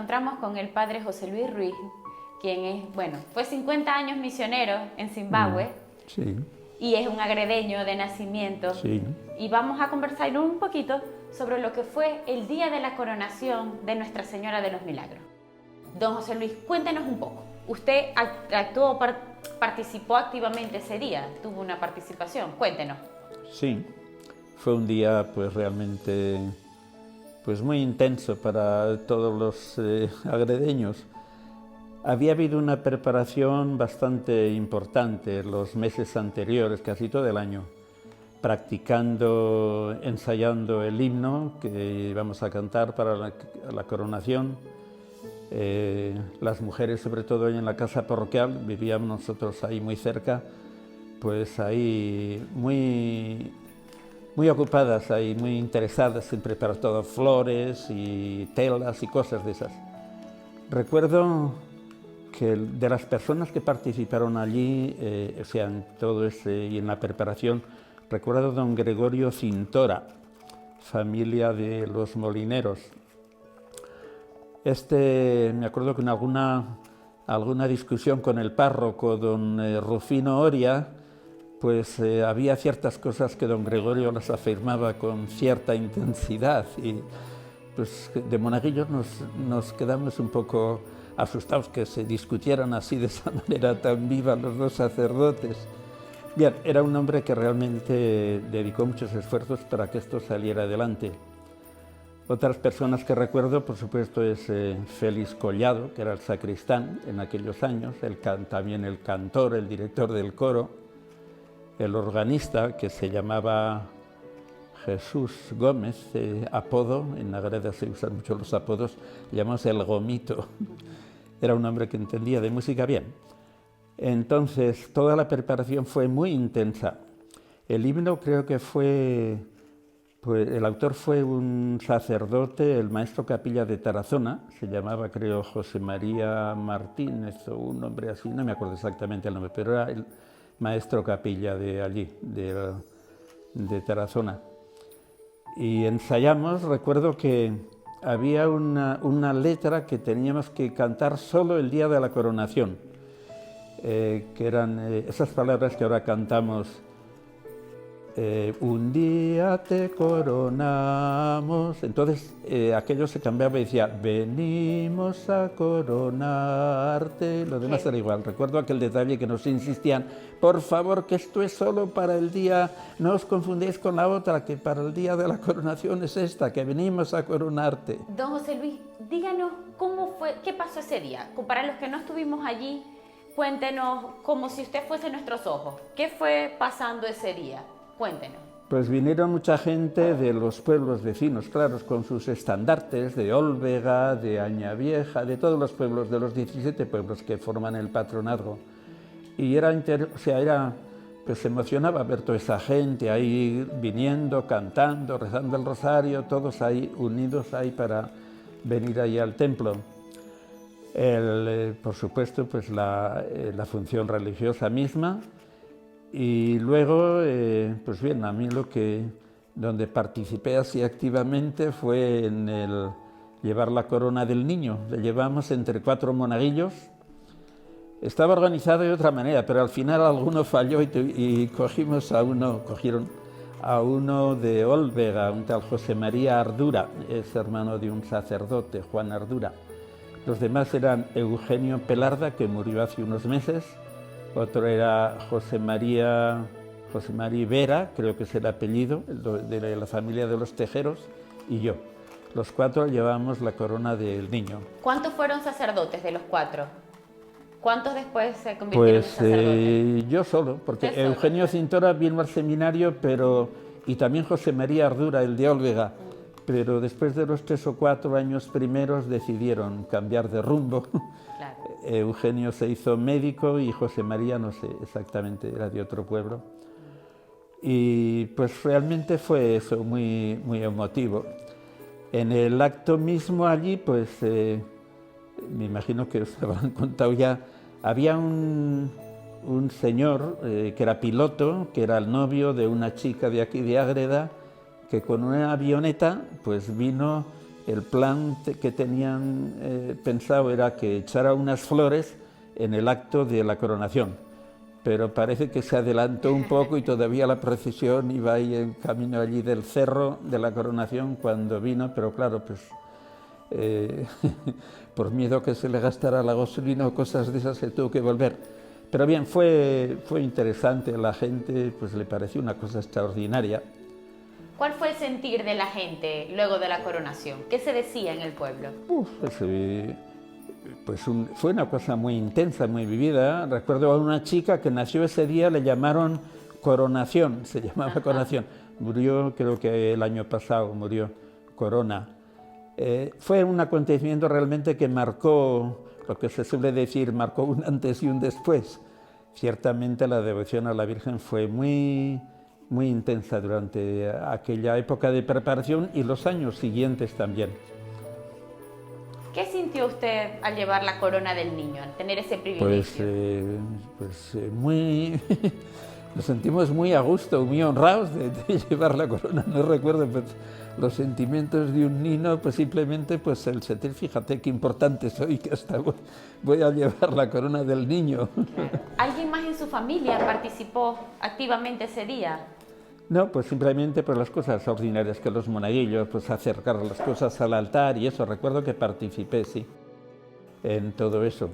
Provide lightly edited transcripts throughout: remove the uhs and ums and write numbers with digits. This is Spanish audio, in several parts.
encontramos con el padre José Luis Ruiz, quien es, bueno, fue 50 años misionero en Zimbabue. Sí. Y es un agredeño de nacimiento. Sí. Y vamos a conversar un poquito sobre lo que fue el día de la coronación de Nuestra Señora de los Milagros. Don José Luis, cuéntenos un poco. ¿Usted participó activamente ese día? ¿Tuvo una participación? Cuéntenos. Sí, fue un día pues realmente pues muy intenso para todos los agredeños. Había habido una preparación bastante importante los meses anteriores, casi todo el año, practicando, ensayando el himno que íbamos a cantar para la coronación. Las mujeres, sobre todo en la casa parroquial, vivíamos nosotros ahí muy cerca, pues ahí muy ocupadas, ahí muy interesadas en preparar todo, flores y telas y cosas de esas. Recuerdo que de las personas que participaron allí, o sea, en todo y en la preparación, recuerdo a don Gregorio Cintora, familia de los molineros. Me acuerdo que en alguna discusión con el párroco, don Rufino Oria, pues había ciertas cosas que don Gregorio las afirmaba con cierta intensidad y pues de monaguillos nos quedamos un poco asustados que se discutieran así de esa manera tan viva los dos sacerdotes. Bien, era un hombre que realmente dedicó muchos esfuerzos para que esto saliera adelante. Otras personas que recuerdo, por supuesto, es Félix Collado, que era el sacristán en aquellos años, también el cantor, el director del coro, el organista, que se llamaba Jesús Gómez, apodo, en Agreda se usan mucho los apodos, le llamamos el Gomito. Era un hombre que entendía de música bien. Entonces, toda la preparación fue muy intensa. El himno creo que pues el autor fue un sacerdote, el maestro capilla de Tarazona, se llamaba, creo, José María Martínez o un nombre así, no me acuerdo exactamente el nombre, pero era el maestro capilla de allí, de Tarazona. Y ensayamos, recuerdo que había una letra que teníamos que cantar solo el día de la coronación, que eran esas palabras que ahora cantamos. Un día te coronamos. Entonces aquello se cambiaba y decía, venimos a coronarte. Lo demás era igual. Recuerdo aquel detalle que nos insistían, por favor, que esto es solo para el día, no os confundéis con la otra, que para el día de la coronación es esta, que venimos a coronarte. Don José Luis, díganos cómo fue, qué pasó ese día. Para los que no estuvimos allí, cuéntenos como si usted fuese nuestros ojos. ¿Qué fue pasando ese día? Cuéntenos. Pues vinieron mucha gente de los pueblos vecinos, claro, con sus estandartes de Olvega, de Añavieja, de todos los pueblos, de los 17 pueblos que forman el patronazgo. Y pues se emocionaba ver toda esa gente ahí viniendo, cantando, rezando el rosario, todos ahí unidos ahí para venir ahí al templo. Por supuesto, pues la función religiosa misma. Y luego, pues bien, a mí donde participé así activamente fue en el llevar la corona del niño. Le llevamos entre 4 monaguillos. Estaba organizado de otra manera, pero al final alguno falló y cogieron a uno de Olvega, un tal José María Ardura, es hermano de un sacerdote, Juan Ardura. Los demás eran Eugenio Pelarda, que murió hace unos meses, otro era José María Vera, creo que es el apellido, de la familia de los Tejeros, y yo. Los 4 llevábamos la corona del niño. ¿Cuántos fueron sacerdotes de los 4? ¿Cuántos después se convirtieron en sacerdotes? Yo solo, porque Eugenio Cintora vino al seminario, y también José María Ardura, el de Olvega, pero después de los 3 o 4 años primeros decidieron cambiar de rumbo. Claro. Eugenio se hizo médico y José María, no sé exactamente, era de otro pueblo. Y pues realmente fue eso, muy, muy emotivo. En el acto mismo allí, pues me imagino que os habrán contado ya, había un señor que era piloto, que era el novio de una chica de aquí de Ágreda, que con una avioneta pues vino el plan que tenían pensado era que echara unas flores en el acto de la coronación, pero parece que se adelantó un poco y todavía la procesión iba ahí en camino allí del cerro de la coronación cuando vino, pero claro, pues por miedo que se le gastara la gasolina o cosas de esas se tuvo que volver. Pero bien, fue interesante, la gente pues le pareció una cosa extraordinaria. ¿Cuál fue el sentir de la gente luego de la coronación? ¿Qué se decía en el pueblo? Fue una cosa muy intensa, muy vivida. Recuerdo a una chica que nació ese día, le llamaron Coronación, se llamaba Coronación. Murió, creo que el año pasado, murió Corona. Fue un acontecimiento realmente que marcó, lo que se suele decir, marcó un antes y un después. Ciertamente la devoción a la Virgen fue muy intensa durante aquella época de preparación y los años siguientes también. ¿Qué sintió usted al llevar la corona del niño, al tener ese privilegio? Nos sentimos muy a gusto, muy honrados de llevar la corona. No recuerdo los sentimientos de un niño, pues simplemente pues el sentir, fíjate qué importante soy, que hasta voy a llevar la corona del niño. Claro. ¿Alguien más en su familia participó activamente ese día? No, pues simplemente por las cosas ordinarias que los monaguillos, pues acercar las cosas al altar y eso. Recuerdo que participé, sí, en todo eso.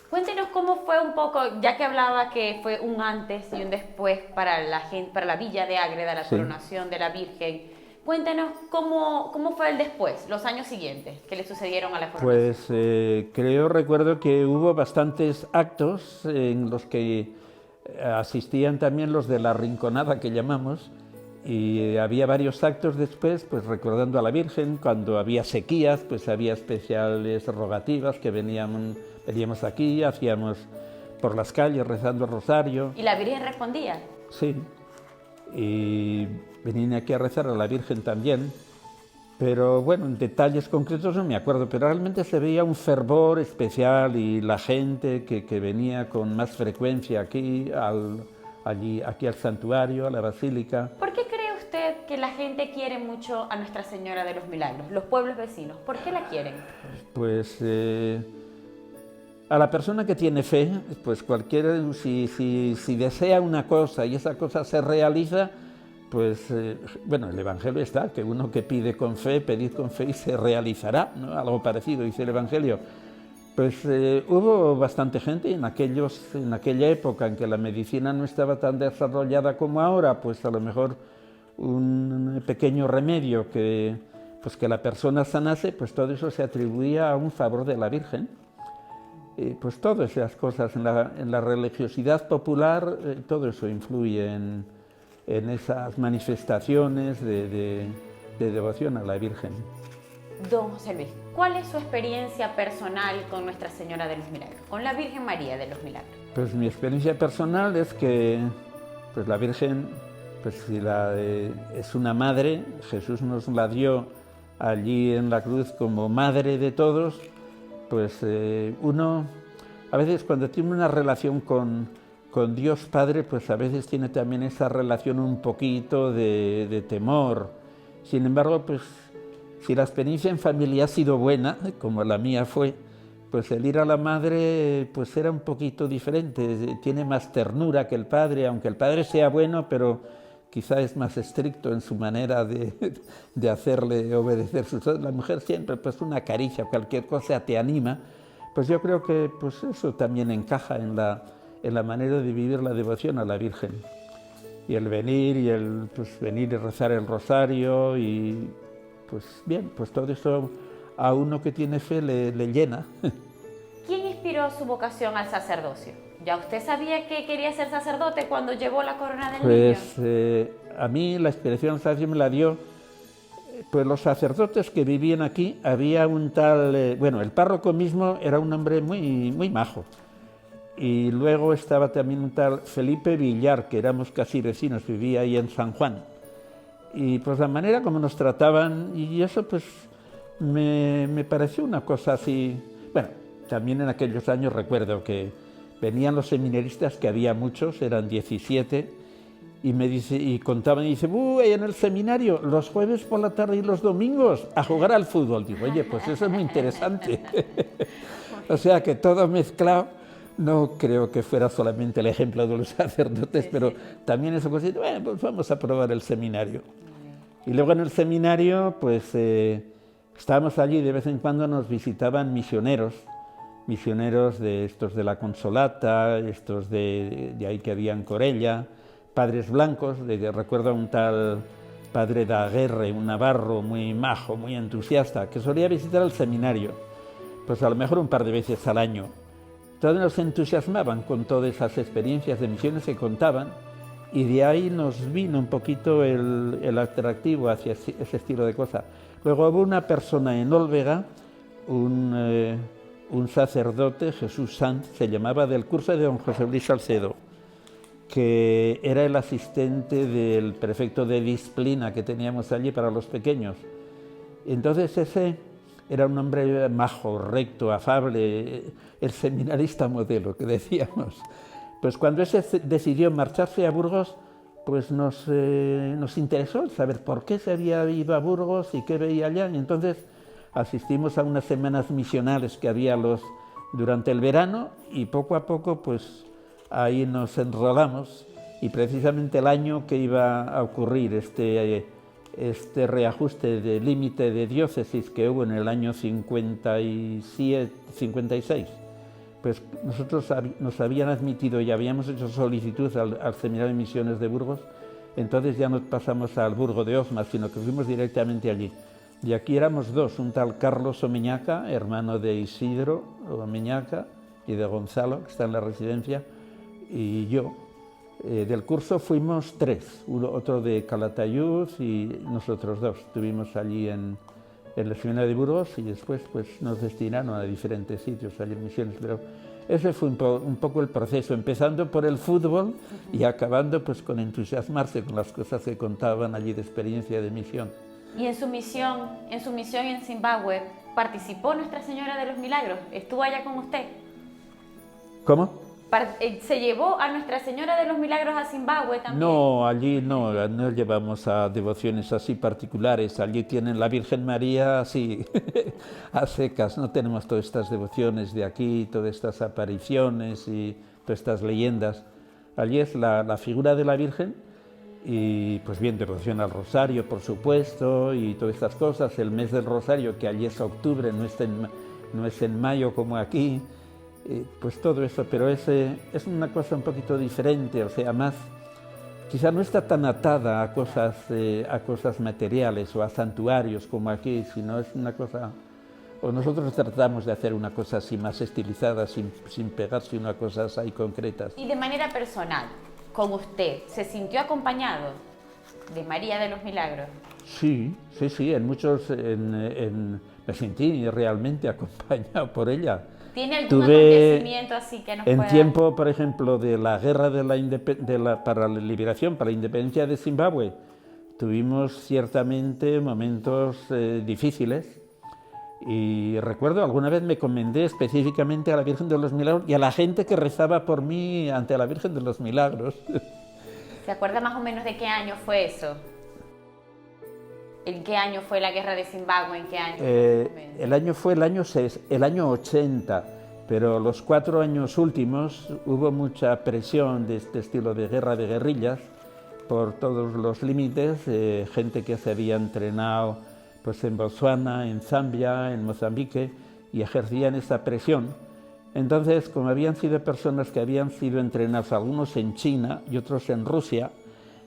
Cuéntenos cómo fue un poco, ya que hablaba que fue un antes y un después para la gente, para la villa de Ágreda, la coronación de la Virgen. Cuéntenos cómo fue el después, los años siguientes que le sucedieron a la coronación. Pues recuerdo que hubo bastantes actos en los que asistían también los de la Rinconada, que llamamos, y había varios actos después, pues recordando a la Virgen. Cuando había sequías, pues había especiales rogativas que veníamos aquí, hacíamos por las calles rezando el rosario. ¿Y la Virgen respondía? Sí, y venían aquí a rezar a la Virgen también. Pero bueno, en detalles concretos no me acuerdo, pero realmente se veía un fervor especial y la gente que venía con más frecuencia aquí al santuario, a la basílica. ¿Por qué cree usted que la gente quiere mucho a Nuestra Señora de los Milagros, los pueblos vecinos? ¿Por qué la quieren? Pues a la persona que tiene fe, pues si desea una cosa y esa cosa se realiza, pues el Evangelio está, que uno que pide con fe, pedid con fe y se realizará, ¿no? Algo parecido dice el Evangelio. Pues hubo bastante gente en aquella época en que la medicina no estaba tan desarrollada como ahora, pues a lo mejor un pequeño remedio que la persona sanase, pues todo eso se atribuía a un favor de la Virgen. Pues todas esas cosas en la religiosidad popular, todo eso influye en esas manifestaciones de devoción a la Virgen. Don José Luis, ¿cuál es su experiencia personal con Nuestra Señora de los Milagros, con la Virgen María de los Milagros? Pues mi experiencia personal es que pues la Virgen es una madre. Jesús nos la dio allí en la cruz como madre de todos. Pues uno a veces cuando tiene una relación con Dios Padre, pues a veces tiene también esa relación un poquito de temor. Sin embargo, pues si la experiencia en familia ha sido buena, como la mía fue, pues el ir a la madre pues era un poquito diferente, tiene más ternura que el padre, aunque el padre sea bueno, pero quizá es más estricto en su manera de hacerle obedecer sus órdenes. La mujer siempre, pues una caricia, cualquier cosa te anima. Pues yo creo que pues eso también encaja en la manera de vivir la devoción a la Virgen. Y el venir y rezar el rosario y pues bien, pues todo eso a uno que tiene fe le llena. ¿Quién inspiró su vocación al sacerdocio? ¿Ya usted sabía que quería ser sacerdote cuando llevó la corona del niño? A mí la inspiración al sacerdocio me la dio pues los sacerdotes que vivían aquí. Había un tal, el párroco mismo era un hombre muy, muy majo. Y luego estaba también un tal Felipe Villar, que éramos casi vecinos, vivía ahí en San Juan. Y pues la manera como nos trataban, y eso pues me pareció una cosa así. Bueno, también en aquellos años recuerdo que venían los seminaristas, que había muchos, eran 17, y me dice, y contaban, y dice, uy, en el seminario, los jueves por la tarde y los domingos, a jugar al fútbol. Digo, oye, pues eso es muy interesante. O sea que todo mezclado, no creo que fuera solamente el ejemplo de los sacerdotes, pero también eso, pues, bueno, pues vamos a probar el seminario. Y luego en el seminario, pues estábamos allí, de vez en cuando nos visitaban misioneros de estos de la Consolata, estos de ahí que había en Corella, padres blancos, recuerdo a un tal padre de Aguerre, un navarro muy majo, muy entusiasta, que solía visitar el seminario, pues a lo mejor un par de veces al año. Todos nos entusiasmaban con todas esas experiencias de misiones que contaban, y de ahí nos vino un poquito el atractivo hacia ese estilo de cosas. Luego hubo una persona en Olvega, un sacerdote, Jesús Sanz, se llamaba, del curso de don José Luis Salcedo, que era el asistente del prefecto de disciplina que teníamos allí para los pequeños. Entonces ese era un hombre majo, recto, afable, el seminarista modelo que decíamos. Pues cuando ese decidió marcharse a Burgos, pues nos interesó saber por qué se había ido a Burgos y qué veía allá. Y entonces asistimos a unas semanas misionales que había durante el verano, y poco a poco pues ahí nos enrolamos, y precisamente el año que iba a ocurrir este reajuste de límite de diócesis que hubo en el año 56, pues nosotros nos habían admitido y habíamos hecho solicitud al Seminario de Misiones de Burgos. Entonces ya no pasamos al Burgo de Osma, sino que fuimos directamente allí. Y aquí éramos dos, un tal Carlos Omeñaca, hermano de Isidro Omeñaca y de Gonzalo, que está en la residencia, y yo. Del curso fuimos tres, otro de Calatayud y nosotros dos. Estuvimos allí en el seminario de Burgos, y después pues, nos destinaron a diferentes sitios, allí en misiones. Pero ese fue un poco el proceso, empezando por el fútbol y acabando pues, con entusiasmarse con las cosas que contaban allí de experiencia de misión. Y en su misión en Zimbabue, ¿participó Nuestra Señora de los Milagros? ¿Estuvo allá con usted? ¿Cómo? ¿Se llevó a Nuestra Señora de los Milagros a Zimbabue también? No, allí no llevamos a devociones así particulares. Allí tienen la Virgen María así, a secas. No tenemos todas estas devociones de aquí, todas estas apariciones y todas estas leyendas. Allí es la figura de la Virgen, y pues bien, devoción al Rosario, por supuesto, y todas estas cosas. El mes del Rosario, que allí es octubre, no es en mayo como aquí. Pues todo eso, pero es una cosa un poquito diferente, o sea, más, quizá no está tan atada a cosas materiales o a santuarios como aquí, sino es una cosa, o nosotros tratamos de hacer una cosa así más estilizada, sin pegarse una cosas ahí concretas. Y de manera personal, con usted, ¿se sintió acompañado de María de los Milagros? Sí, en muchos, me sentí realmente acompañado por ella. ¿Tiene algún acontecimiento así que nos pueda...? En tiempo, por ejemplo, de la guerra para la liberación, para la independencia de Zimbabue, tuvimos ciertamente momentos difíciles, y recuerdo alguna vez me encomendé específicamente a la Virgen de los Milagros y a la gente que rezaba por mí ante la Virgen de los Milagros. ¿Se acuerda más o menos de qué año fue eso? ¿En qué año fue la guerra de Zimbabue? ¿En qué año? El año fue el año 80, pero los 4 años últimos hubo mucha presión de este estilo de guerra de guerrillas por todos los límites, gente que se había entrenado pues, en Botsuana, en Zambia, en Mozambique, y ejercían esa presión. Entonces, como habían sido personas que habían sido entrenados, algunos en China y otros en Rusia,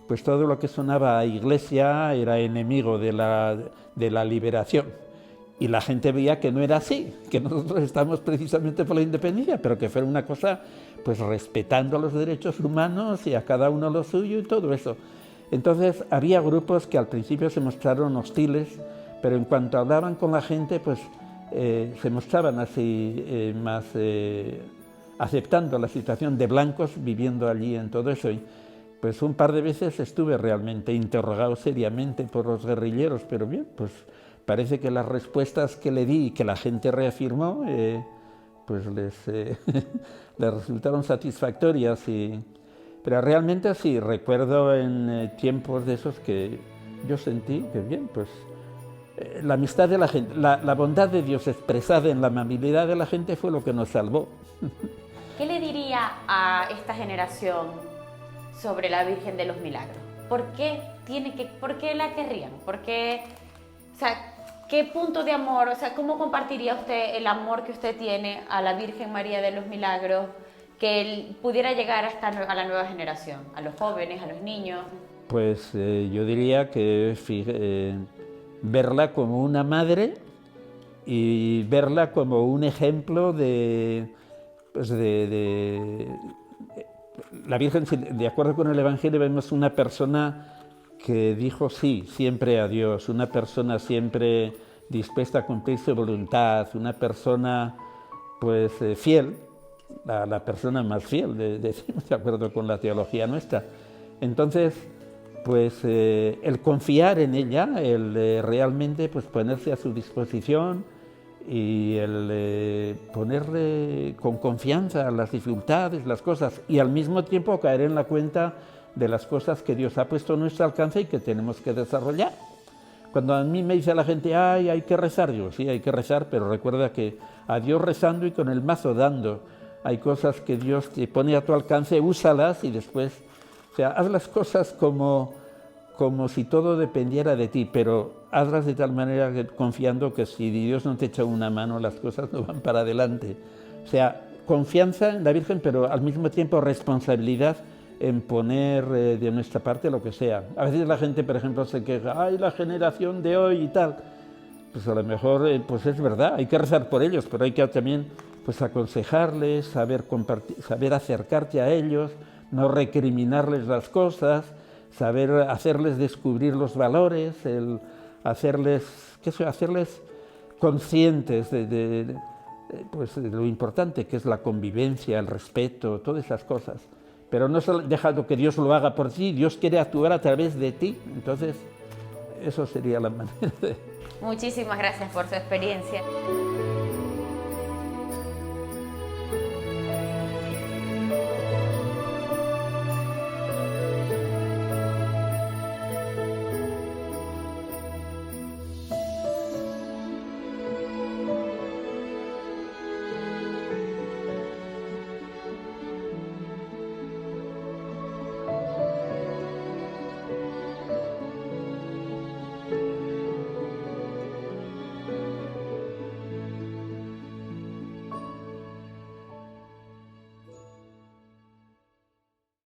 pues todo lo que sonaba a iglesia era enemigo de la liberación. Y la gente veía que no era así, que nosotros estamos precisamente por la independencia, pero que fuera una cosa, pues respetando los derechos humanos y a cada uno lo suyo y todo eso. Entonces había grupos que al principio se mostraron hostiles, pero en cuanto hablaban con la gente, pues se mostraban así más aceptando la situación de blancos viviendo allí en todo eso. Y, pues un par de veces estuve realmente interrogado seriamente por los guerrilleros, pero bien, pues parece que las respuestas que le di y que la gente reafirmó, pues les resultaron satisfactorias. Pero realmente sí, recuerdo en tiempos de esos que yo sentí que bien, pues la amistad de la gente, la bondad de Dios expresada en la amabilidad de la gente fue lo que nos salvó. ¿Qué le diría a esta generación sobre la Virgen de los Milagros? ¿Por qué la querrían? ¿Por qué, o sea, qué punto de amor, o sea, cómo compartiría usted el amor que usted tiene a la Virgen María de los Milagros, que él pudiera llegar a la nueva generación, a los jóvenes, a los niños? Pues yo diría que verla como una madre y verla como un ejemplo pues la Virgen, de acuerdo con el Evangelio, vemos una persona que dijo sí siempre a Dios, una persona siempre dispuesta a cumplir su voluntad, una persona pues fiel, la persona más fiel, decimos, de acuerdo con la teología nuestra. Entonces, pues el confiar en ella, el realmente pues ponerse a su disposición y el ponerle con confianza las dificultades, las cosas, y al mismo tiempo caer en la cuenta de las cosas que Dios ha puesto a nuestro alcance y que tenemos que desarrollar. Cuando a mí me dice la gente, ay, hay que rezar, digo, sí, hay que rezar, pero recuerda que a Dios rezando y con el mazo dando. Hay cosas que Dios te pone a tu alcance, úsalas y después, o sea, haz las cosas como si todo dependiera de ti, pero hazlas de tal manera que, confiando que si Dios no te echa una mano, las cosas no van para adelante. O sea, confianza en la Virgen, pero al mismo tiempo responsabilidad en poner de nuestra parte lo que sea. A veces la gente, por ejemplo, se queja, ay, la generación de hoy y tal. Pues a lo mejor, pues es verdad, hay que rezar por ellos, pero hay que también pues aconsejarles, saber compartir, saber acercarte a ellos, no recriminarles las cosas, saber hacerles descubrir los valores, hacerles conscientes pues de lo importante que es la convivencia, el respeto, todas esas cosas. Pero no solo dejando que Dios lo haga por ti, Dios quiere actuar a través de ti. Entonces, eso sería la manera de... Muchísimas gracias por su experiencia.